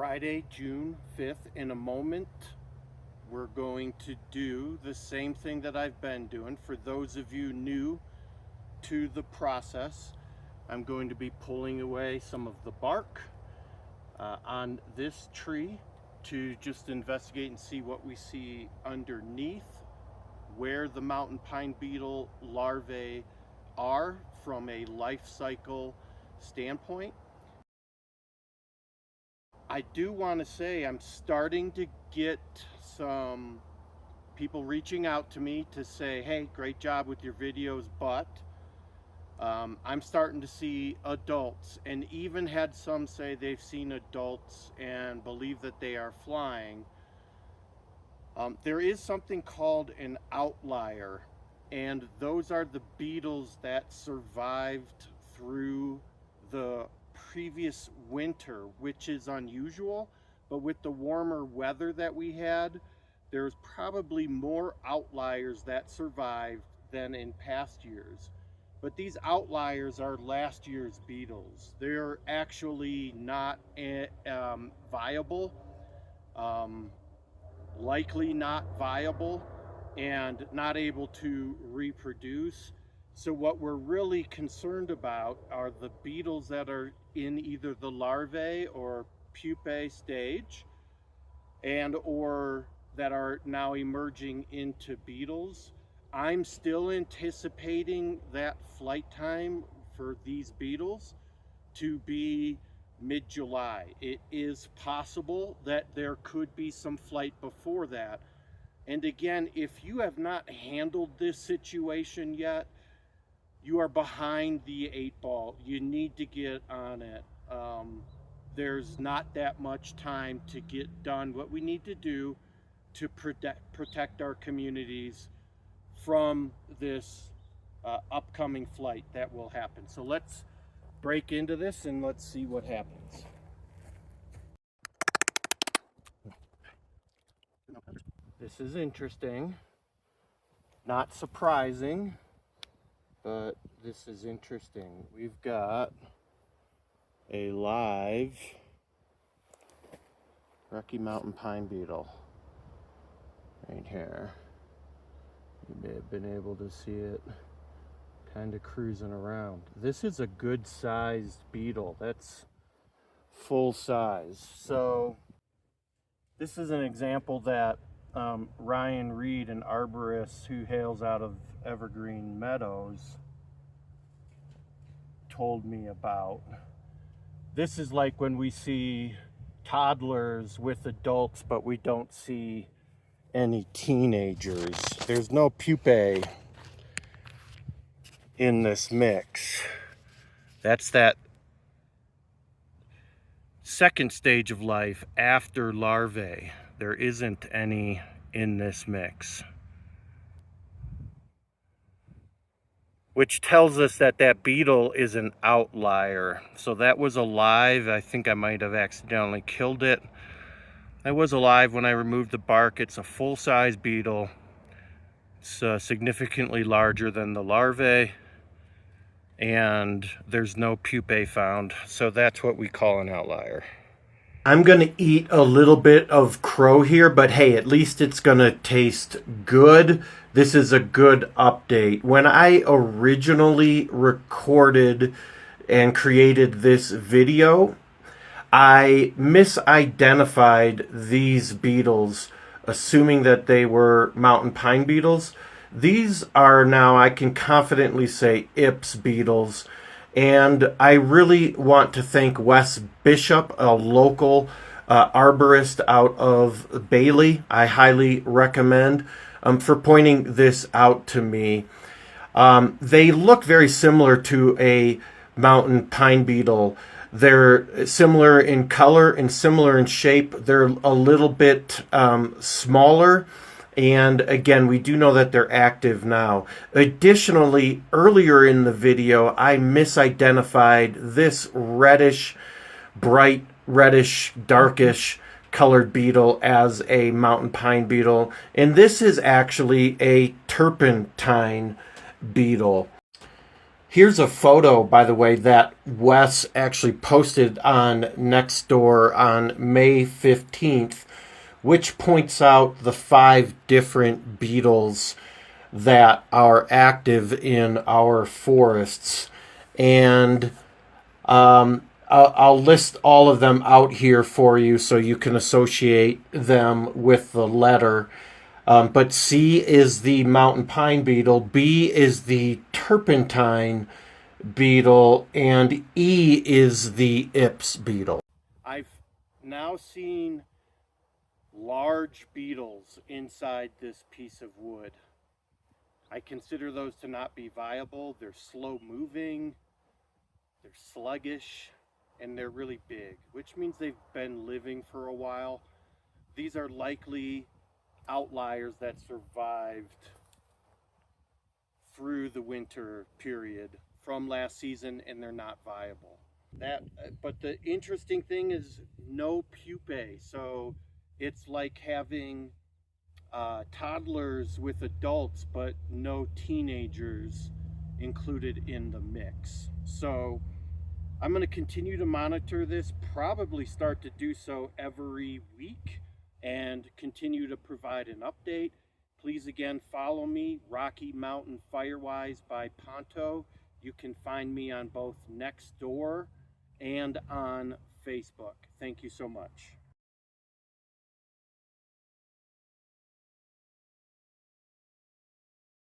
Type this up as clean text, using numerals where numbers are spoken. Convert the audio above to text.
Friday, June 5th. In a moment, we're going to do the same thing that I've been doing. For those of you new to the process, I'm going to be pulling away some of the bark on this tree to just investigate and see what we see underneath, where the mountain pine beetle larvae are from a life cycle standpoint. I do want to say I'm starting to get some people reaching out to me to say, hey, great job with your videos, but I'm starting to see adults, and even had some say they've seen adults and believe that they are flying. There is something called an outlier, and those are the beetles that survived through the previous winter, which is unusual, but with the warmer weather that we had, there's probably more outliers that survived than in past years. But these outliers are last year's beetles. They're actually not viable, likely not viable, and not able to reproduce. So what we're really concerned about are the beetles that are in either the larvae or pupae stage, and or that are now emerging into beetles. I'm still anticipating that flight time for these beetles to be mid-July. It is possible that there could be some flight before that. And again, if you have not handled this situation yet, you are behind the 8 ball. You need to get on it. There's not that much time to get done what we need to do to protect our communities from this upcoming flight that will happen. So let's break into this and let's see what happens. This is interesting, not surprising, but this is interesting. We've got a live Rocky Mountain Pine Beetle right here. You may have been able to see it kind of cruising around. This is a good sized beetle. That's full size. So this is an example that Ryan Reed, an arborist who hails out of Evergreen Meadows, told me about. This is like when we see toddlers with adults, but we don't see any teenagers. There's no pupae in this mix. That's that second stage of life after larvae. There isn't any in this mix, which tells us that that beetle is an outlier. So that was alive. I think I might have accidentally killed it. It was alive when I removed the bark. It's a full-size beetle. It's significantly larger than the larvae, and there's no pupae found. So that's what we call an outlier. I'm going to eat a little bit of crow here, but hey, at least it's going to taste good. This is a good update. When I originally recorded and created this video, I misidentified these beetles, assuming that they were mountain pine beetles. These are now, I can confidently say, Ips beetles. And I really want to thank Wes Bishop, a local arborist out of Bailey. I highly recommend for pointing this out to me. They look very similar to a mountain pine beetle. They're similar in color and similar in shape. They're a little bit smaller. And again, we do know that they're active now. Additionally, earlier in the video, I misidentified this reddish, bright reddish, darkish colored beetle as a mountain pine beetle. And this is actually a turpentine beetle. Here's a photo, by the way, that Wes actually posted on Nextdoor on May 15th, which points out the 5 different beetles that are active in our forests. And I'll list all of them out here for you so you can associate them with the letter. But C is the mountain pine beetle, B is the turpentine beetle, and E is the Ips beetle. I've now seen large beetles inside this piece of wood. I consider those to not be viable. They're slow moving, they're sluggish, and they're really big, which means they've been living for a while. These are likely outliers that survived through the winter period from last season, and they're not viable. But the interesting thing is no pupae, so it's like having toddlers with adults, but no teenagers included in the mix. So I'm going to continue to monitor this, probably start to do so every week, and continue to provide an update. Please again follow me, Rocky Mountain Firewise by Ponto. You can find me on both Nextdoor and on Facebook. Thank you so much.